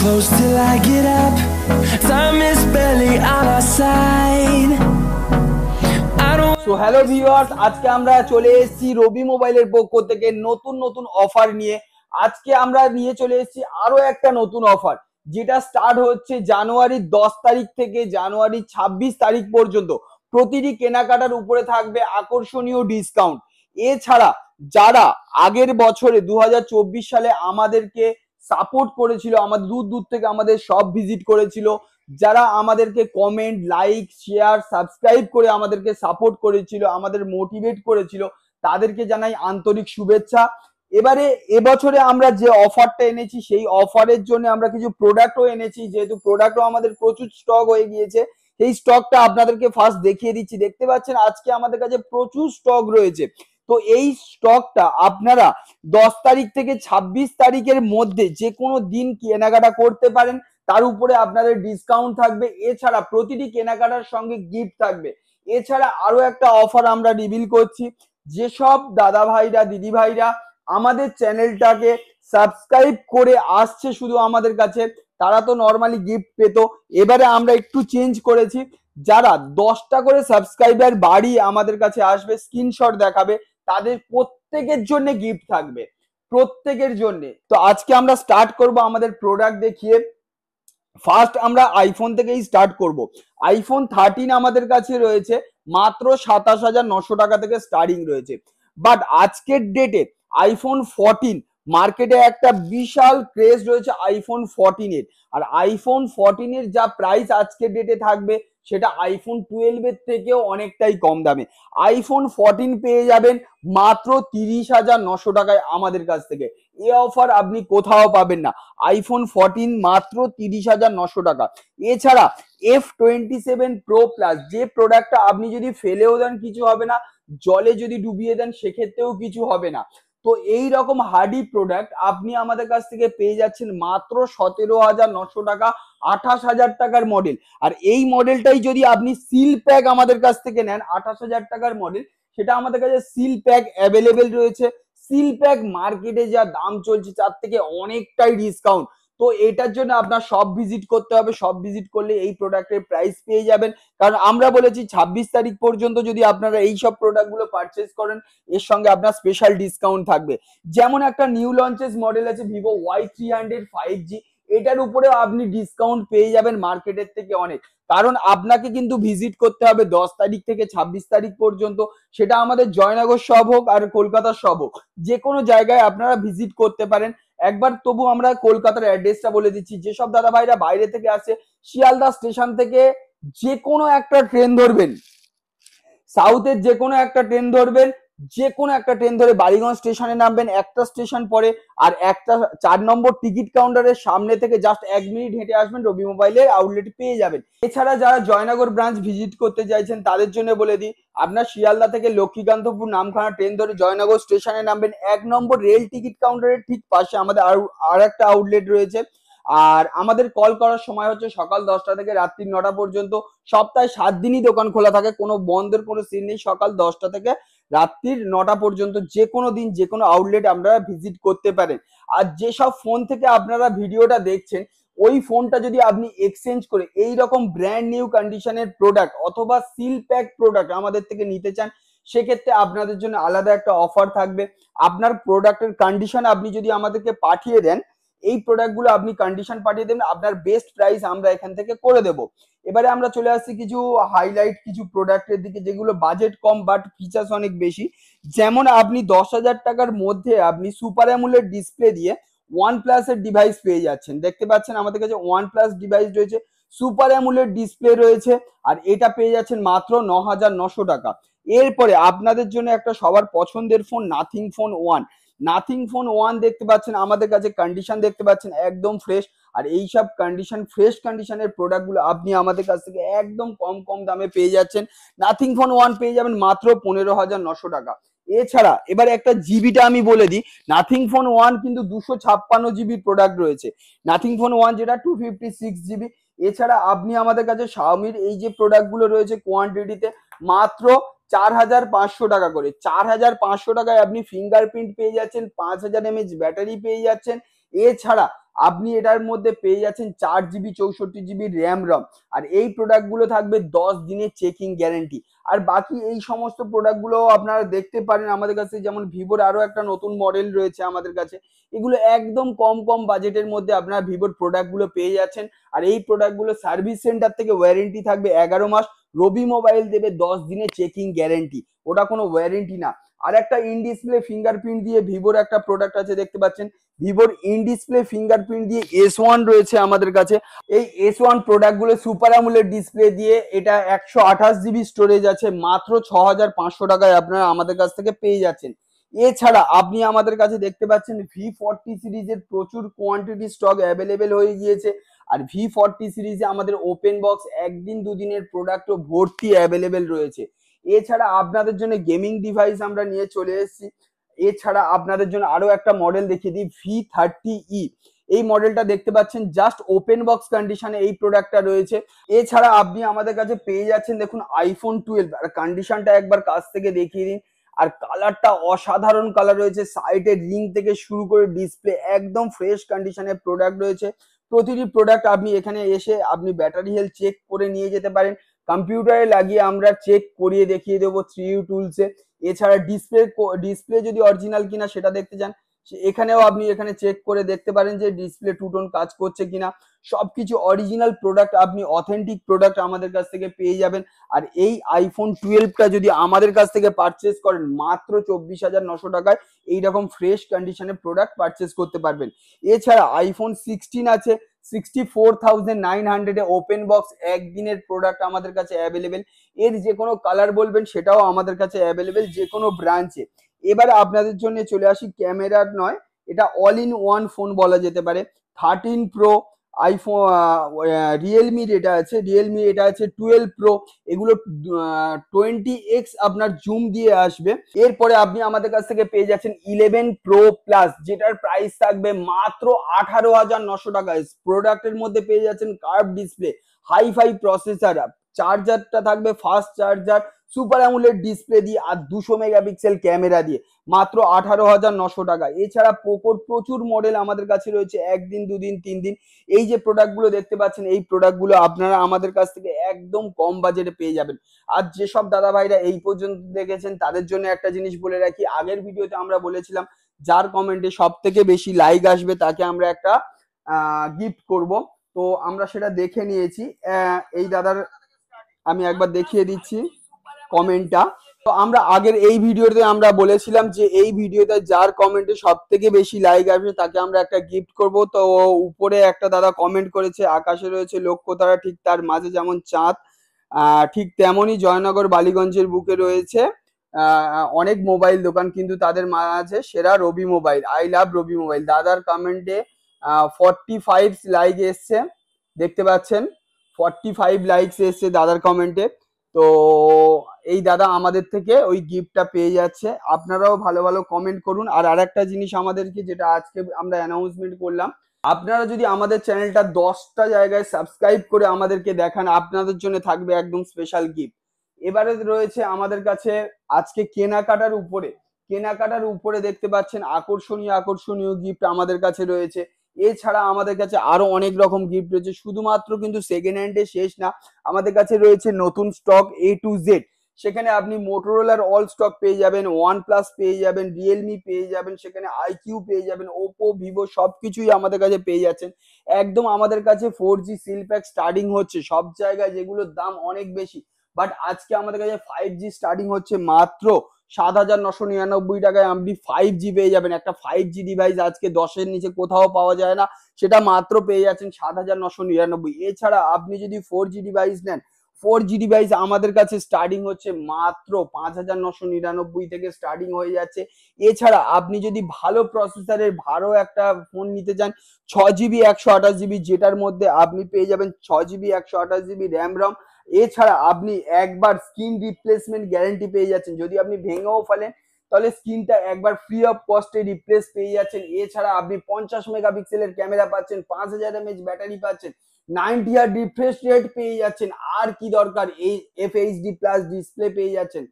close till I get up. Time is barely on our side. I don't. So hello viewers, আজকে আমরা চলে এসেছি রবি মোবাইলের পক্ষ থেকে নতুন নতুন অফার নিয়ে। আজকে আমরা নিয়ে চলে এসেছি আরো একটা নতুন অফার, যেটা স্টার্ট হচ্ছে জানুয়ারির 10 তারিখ থেকে জানুয়ারি 26 তারিখ পর্যন্ত। প্রতিটি কেনাকাটার উপরে থাকবে আকর্ষণীয় ডিসকাউন্ট। এছাড়া যারা আগের বছরে 2024 সালে আমাদেরকে সাপোর্ট করেছিল, আমাদের দূর দূর থেকে আমাদের সব ভিজিট করেছিল, যারা আমাদেরকে কমেন্ট, লাইক, শেয়ার, সাবস্ক্রাইব করে আমাদেরকে সাপোর্ট করেছিল, আমাদের মোটিভেট করেছিল, তাদেরকে জানাই আন্তরিক শুভেচ্ছা। এবারে এবছরে আমরা যে অফারটা এনেছি সেই অফারের জন্য আমরা কিছু প্রোডাক্টও এনেছি, যেহেতু প্রোডাক্টও আমাদের প্রচুর স্টক হয়ে গিয়েছে। সেই স্টকটা আপনাদেরকে ফার্স্ট দেখিয়ে দিচ্ছি। দেখতে পাচ্ছেন আজকে আমাদের কাছে প্রচুর স্টক রয়েছে। তো এই স্টকটা আপনারা 10 তারিখ থেকে 26 তারিখের মধ্যে যে কোনো দিন কেনাকাটা করতে পারেন, তার উপরে আপনাদের ডিসকাউন্ট থাকবে। এছাড়া প্রতিটি কেনাকাটার সঙ্গে গিফট থাকবে। এছাড়া আরো একটা অফার আমরা রিভিল করছি, যেসব দাদা ভাইরা, দিদি ভাইরা আমাদের চ্যানেলটাকে সাবস্ক্রাইব করে আসছে শুধু আমাদের কাছে, তারা তো নর্মালি গিফট পেতো। এবারে আমরা একটু চেঞ্জ করেছি, যারা 10টা করে সাবস্ক্রাইবার বাড়িয়ে আমাদের কাছে আসবে, স্ক্রিনশট দেখাবে, তাদের প্রত্যেকের জন্য গিফট থাকবে, প্রত্যেকের জন্য। তো আজকে আমরা স্টার্ট করব আমাদের প্রোডাক্ট দেখিয়ে। ফার্স্ট আমরা আইফোন থেকেই স্টার্ট করব। আইফোন 13 আমাদের কাছে রয়েছে মাত্র 27,900 টাকা থেকে স্টার্টিং রয়েছে। বাট আজকের ডেটে আইফোন 14 মার্কেটে একটা বিশাল ক্রেজ রয়েছে আইফোন 14 এর। আর আইফোন 14 এর যা প্রাইস আজকের ডেটে থাকবে, সেটা আইফোন 12 এর থেকেও অনেকটাই কম দামে। আইফোন 14 পেয়ে যাবেন মাত্র 30,900 টাকায় আমাদের কাছ থেকে। এই অফার আপনি কোথাও পাবেন না। আইফোন 14 মাত্র 30,900 টাকা। এছাড়া F27 Pro Plus, যে প্রোডাক্টটা আপনি যদি ফেলেও দেন কিছু হবে না, জলে যদি ডুবিয়ে দেন সেক্ষেত্রেও কিছু হবে না। তো এই রকম হার্ডি প্রোডাক্ট আপনি আমাদের কাছ থেকে পেয়ে যাচ্ছেন মাত্র 17,900 টাকা, 28,000 টাকার মডেল। আর এই মডেলটাই যদি আপনি সিল প্যাক আমাদের কাছ থেকে নেন, 28,000 টাকার মডেল, সেটা আমাদের কাছে সিল প্যাক অ্যাভেলেবেল রয়েছে। সিল প্যাক মার্কেটে যা দাম চলছে তার থেকে অনেকটাই ডিসকাউন্ট। তো এটার জন্য আপনার সব ভিজিট করতে হবে। সব ভিজিট করলে এই প্রোডাক্টের প্রাইস পেয়ে যাবেন। কারণ আমরা বলেছি 26 তারিখ পর্যন্ত যদি আপনারা এই সব প্রোডাক্টগুলো পারচেস করেন, এর সঙ্গে আপনার স্পেশাল ডিসকাউন্ট থাকবে। যেমন একটা নিউ লঞ্চেস মডেল আছে ভিভো Y300 5G, এটার উপরে আপনি ডিসকাউন্ট পেয়ে যাবেন মার্কেটের থেকে অনেক। কারণ আপনাকে কিন্তু ভিজিট করতে হবে 10 তারিখ থেকে 26 তারিখ পর্যন্ত। সেটা আমাদের জয়নগর সব হোক আর কলকাতার সব হোক, যে কোনো জায়গায় আপনারা ভিজিট করতে পারেন। একবার তবু আমরা কলকাতার অ্যাড্রেসটা বলে দিচ্ছি। যেসব দাদা ভাইরা বাইরে থেকে আসে, শিয়ালদা স্টেশন থেকে যে কোনো একটা ট্রেন ধরবেন, সাউথের যে কোনো একটা ট্রেন ধরবেন, যে কোনো একটা ট্রেন ধরে বালিগঞ্জ স্টেশনে নামবেন, একটা স্টেশন পরে আর একটা 4 নম্বর টিকিট কাউন্টারের সামনে থেকে জাস্ট 1 মিনিট হেঁটে আসবেন, রবি মোবাইলের আউটলেট পেয়ে যাবেন। এছাড়া যারা জয়নগর ব্রাঞ্চ ভিজিট করতে চাইছেন তাদের জন্য বলে দিই, আপনার শিয়ালদা থেকে লক্ষ্মীকান্তপুর নামখানা ট্রেন ধরে জয়নগর স্টেশনে নামবেন, 1 নম্বর রেল টিকিট কাউন্টারের ঠিক পাশে আমাদের আর একটা আউটলেট রয়েছে। আর আমাদের কল করার সময় হচ্ছে সকাল 10টা থেকে রাত্রি 9টা পর্যন্ত। সপ্তাহে 7 দিনই দোকান খোলা থাকে, কোনো বন্ধের কোনো সিন নেই। সকাল 10টা থেকে রাত্রির 9টা পর্যন্ত যে কোনো দিন যে কোনো আউটলেট আপনারা ভিজিট করতে পারেন। আর যেসব ফোন থেকে আপনারা ভিডিওটা দেখছেন, ওই ফোনটা যদি আপনি এক্সচেঞ্জ করে এই রকম ব্র্যান্ড নিউ কন্ডিশনের প্রোডাক্ট অথবা সিল প্যাক প্রোডাক্ট আমাদের থেকে নিতে চান, সেক্ষেত্রে আপনাদের জন্য আলাদা একটা অফার থাকবে। আপনার প্রোডাক্টের কন্ডিশন আপনি যদি আমাদেরকে পাঠিয়ে দেন, এই প্রোডাক্টগুলো আপনি কন্ডিশন পাঠিয়ে দেবেন, আপনার বেস্ট প্রাইস আমরা এখান থেকে করে দেব। এবারে আমরা চলে আসছি কিছু হাইলাইট কিছু প্রোডাক্টের দিকে, যেগুলো বাজেট কম বাট ফিচার্স অনেক বেশি। যেমন আপনি 10,000 টাকার মধ্যে আপনি সুপার অ্যামোলেড ডিসপ্লে দিয়ে OnePlus এর ডিভাইস পেয়ে যাচ্ছেন। দেখতে পাচ্ছেন আমাদের কাছে OnePlus ডিভাইস রয়েছে, সুপার অ্যামোলেড ডিসপ্লে রয়েছে, আর এটা পেয়ে যাচ্ছেন মাত্র 9,900 টাকা। এরপরে আপনাদের জন্য একটা সবার পছন্দের phone nothing phone 1। Nothing phone 1 দেখতে পাচ্ছেন আমাদের কাছে, কন্ডিশন দেখতে পাচ্ছেন একদম ফ্রেশ। আর এইসব কন্ডিশন ফ্রেশ কন্ডিশনের প্রোডাক্টগুলো আপনি আমাদের কাছ থেকে একদম কম কম দামে পেয়ে যাচ্ছেন। নাথিং ফোন 1 পেয়ে যাবেন মাত্র 15,900 টাকা। এছাড়া এবারে একটা জিবিটা আমি বলে দিই, নাথিং ফোন 1 কিন্তু 256 জিবি প্রোডাক্ট রয়েছে। নাথিং ফোন 1 যেটা 256 জিবি। এছাড়া আপনি আমাদের কাছে শাওমির এই যে প্রোডাক্টগুলো রয়েছে কোয়ান্টিটিতে মাত্র 4,500 টাকা করে। 4,500 টাকায় আপনি ফিঙ্গারপ্রিন্ট পেয়ে যাচ্ছেন, 5,000 mAh ব্যাটারি পেয়ে যাচ্ছেন। এছাড়া আপনি এটার মধ্যে পেয়ে যাচ্ছেন 4 GB 64 GB র্যাম রম। আর এই প্রোডাক্টগুলো থাকবে 10 দিনের চেকিং গ্যারেন্টি। আর বাকি এই সমস্ত প্রোডাক্টগুলো আপনারা দেখতে পারেন আমাদের কাছে, যেমন ভিভোর আরো একটা নতুন মডেল রয়েছে আমাদের কাছে। এগুলো একদম কম কম বাজেটের মধ্যে আপনারা ভিভোর প্রোডাক্টগুলো পেয়ে যাচ্ছেন। আর এই প্রোডাক্টগুলো সার্ভিস সেন্টার থেকে ওয়ারেন্টি থাকবে 11 মাস। রবি মোবাইল দেবে 10 দিনের চেকিং গ্যারেন্টি, ওটা কোনো ওয়ারেন্টি না। আর একটা ইন ডিসপ্লে ফিঙ্গারপ্রিন্ট দিয়ে ভিভোর একটা প্রোডাক্ট আছে, দেখতে পাচ্ছেন ভিভোর ইন ডিসপ্লে ফিঙ্গারপ্রিন্ট দিয়ে S1 রয়েছে আমাদের কাছে। এই S1 প্রোডাক্টগুলো সুপার অ্যামোলেড ডিসপ্লে দিয়ে, এটা 128 GB স্টোরেজ আছে, মাত্র 6500 টাকায় আপনারা আমাদের কাছ থেকে পেয়ে যাচ্ছেন। এছাড়া আপনি আমাদের কাছে দেখতে পাচ্ছেন V40 সিরিজের প্রচুর কোয়ান্টিটি স্টক অ্যাভেলেবেল হয়ে গিয়েছে। আর V40 সিরিজে আমাদের ওপেন বক্স একদিন দুদিনের প্রোডাক্টও ভর্তি অ্যাভেলেবেল রয়েছে। এছাড়া আপনাদের জন্য গেমিং ডিভাইস আমরা নিয়ে চলে এসেছি। এছাড়া আপনাদের জন্য আরো একটা মডেল দেখিয়ে দিই, V30E। এই মডেলটা দেখতে পাচ্ছেন জাস্ট ওপেন বক্স কন্ডিশনে এই প্রোডাক্টটা রয়েছে। এছাড়া আপনি আমাদের কাছে পেয়ে যাচ্ছেন দেখুন iPhone 12, আর কন্ডিশনটা একবার কাছ থেকে দেখিয়ে দিন। আর কালারটা অসাধারণ কালার রয়েছে, সাইডের রিং থেকে শুরু করে ডিসপ্লে একদম ফ্রেশ কন্ডিশনের প্রোডাক্ট রয়েছে। প্রতিটি প্রোডাক্ট আপনি এখানে এসে আপনি ব্যাটারি হেলথ চেক করে নিয়ে যেতে পারেন। কম্পিউটারে লাগিয়ে আমরা চেক করিয়ে দেখিয়ে দেবো 3U টুলসে। এছাড়া ডিসপ্লে যদি অরিজিনাল কিনা সেটা দেখতে চান, এখানেও আপনি এখানে চেক করে দেখতে পারেন যে ডিসপ্লে টু টোন কাজ করছে কিনা। সবকিছু অরিজিনাল প্রোডাক্ট, আপনি অথেন্টিক প্রোডাক্ট আমাদের কাছ থেকে পেয়ে যাবেন। আর এই iPhone 12টা যদি আমাদের কাছ থেকে পারচেস করেন মাত্র 24,900 টাকায় এইরকম ফ্রেশ কন্ডিশনের প্রোডাক্ট পারচেস করতে পারবেন। এছাড়া iPhone 16 আছে 64,900 ওপেন বক্স একদিনের প্রোডাক্ট আমাদের কাছে অ্যাভেলেবেল। এর যে কোনো কালার বলবেন সেটাও আমাদের কাছে অ্যাভেলেবেল যে কোনো ব্রাঞ্চে। এবারে আপনাদের জন্য চলে আসি ক্যামেরার নয়, এটা অল ইন ওয়ান ফোন বলা যেতে পারে। 13 প্রো আইফোন, রিয়েলমির এটা আছে, রিয়েলমি এটা আছে 12 প্রো। এগুলো 20x আপনার জুম দিয়ে আসবে। এরপরে আপনি আমাদের কাছ থেকে পেয়ে যাচ্ছেন 11 প্রো প্লাস, যেটার প্রাইস থাকবে মাত্র 18,900 টাকায়। প্রোডাক্টের মধ্যে পেয়ে যাচ্ছেন কার্ভ ডিসপ্লে, হাইফাই প্রসেসর, চার্জারটা থাকবে fast charger, super AMOLED display দিয়ে, আর 200 মেগাপিক্সেল ক্যামেরা দিয়ে, মাত্র 18,900 টাকা। এছাড়া পোকোর প্রচুর মডেল আমাদের কাছে রয়েছে, একদিন দুদিন 3 দিন। এই যে প্রোডাক্টগুলো দেখতে পাচ্ছেন এই প্রোডাক্টগুলো আপনারা আমাদের কাছ থেকে একদম কম বাজেটে পেয়ে যাবেন। আর যেসব দাদা ভাইরা এই পর্যন্ত দেখেছেন তাদের জন্য একটা জিনিস বলে রাখি, আগের ভিডিওতে আমরা বলেছিলাম যার কমেন্টে সব থেকে বেশি লাইক আসবে তাকে আমরা একটা গিফট করব। তো আমরা সেটা দেখে নিয়েছি। এই দাদার আমি একবার দেখিয়ে দিচ্ছি কমেন্টটা। তো আমরা আগের এই ভিডিওতে আমরা বলেছিলাম যে এই ভিডিওতে যার কমেন্টে সব থেকে বেশি লাইক আসবে তাকে আমরা একটা গিফট করব। তো উপরে একটা দাদা কমেন্ট করেছে, আকাশে রয়েছে লক্ষ্যতারা, ঠিক তার মাঝে যেমন চাঁদ, ঠিক তেমনই জয়নগর বালিগঞ্জের বুকে রয়েছে অনেক মোবাইল দোকান, কিন্তু তাদের মাঝে সেরা Robi mobile. I love Robi mobile. দাদার কমেন্টে 45 লাইক এসছে, দেখতে পাচ্ছেন 45 লাইকস এসছে দাদার কমেন্টে। তো এই দাদা আমাদের থেকে ওই গিফটটা পেয়ে যাচ্ছে। আপনারাও ভালো ভালো কমেন্ট করুন। আর আরেকটা জিনিস আমাদেরকে, যেটা আজকে আমরা অ্যানাউন্সমেন্ট করলাম, আপনারা যদি আমাদের চ্যানেলটা 10টা জায়গায় সাবস্ক্রাইব করে আমাদেরকে দেখান, আপনাদের জন্য থাকবে একদম স্পেশাল গিফট। এবারে রয়েছে আমাদের কাছে আজকে কেনাকাটার উপরে দেখতে পাচ্ছেন আকর্ষণীয় আকর্ষণীয় গিফট আমাদের কাছে রয়েছে। এছাড়া আমাদের কাছে আরো অনেক রকম গিফট রয়েছে, শুধুমাত্র কিন্তু সেকেন্ড হ্যান্ডে শেষ না, আমাদের কাছে রয়েছে নতুন স্টক A to Z। সেখানে আপনি মোটরোলার অল স্টক পেয়ে যাবেন, OnePlus পেয়ে যাবেন, রিয়েলমি পেয়ে যাবেন, সেখানে IQ পেয়ে যাবেন, ওপো, ভিভো সবকিছুই আমাদের কাছে পেয়ে যাচ্ছেন। একদম আমাদের কাছে 4G সিল প্যাক স্টার্টিং হচ্ছে, সব জায়গায় যেগুলোর দাম অনেক বেশি, বাট আজকে আমাদের কাছে 5G স্টার্টিং হচ্ছে মাত্র 7,999 টাকায়। আপনি 5G পেয়ে যাবেন। একটা 5G ডিভাইস আজকে 10-এর নিচে কোথাও পাওয়া যায় না, সেটা মাত্র পেয়ে যাচ্ছেন 7,999। এছাড়া আপনি যদি 4G ডিভাইস নেন, 4G ডিভাইস আমাদের কাছে স্টার্টিং হচ্ছে মাত্র 5,999 থেকে স্টার্টিং হয়ে যাচ্ছে। এছাড়া আপনি যদি ভালো প্রসেসরের ভালো একটা ফোন নিতে চান, 6GB 128GB, যেটার মধ্যে আপনি পেয়ে যাবেন 6GB 128GB র্যাম রম। এছাড়া আপনি একবার স্ক্রিন রিপ্লেসমেন্ট গ্যারেন্টি পেয়ে যাচ্ছেন, যদি আপনি ভেঙেও ফেলেন তাহলে স্ক্রিনটা একবার ফ্রি অফ কস্টে রিপ্লেস পেয়ে যাচ্ছেন। এছাড়া আপনি 50 মেগাপিক্সেলের ক্যামেরা পাচ্ছেন, 5000 mAh ব্যাটারি পাচ্ছেন, 90 Hz রিফ্রেশ রেট পেয়ে যাচ্ছেন। আর কি দরকার, এই FHD প্লাস ডিসপ্লে পেয়ে যাচ্ছেন।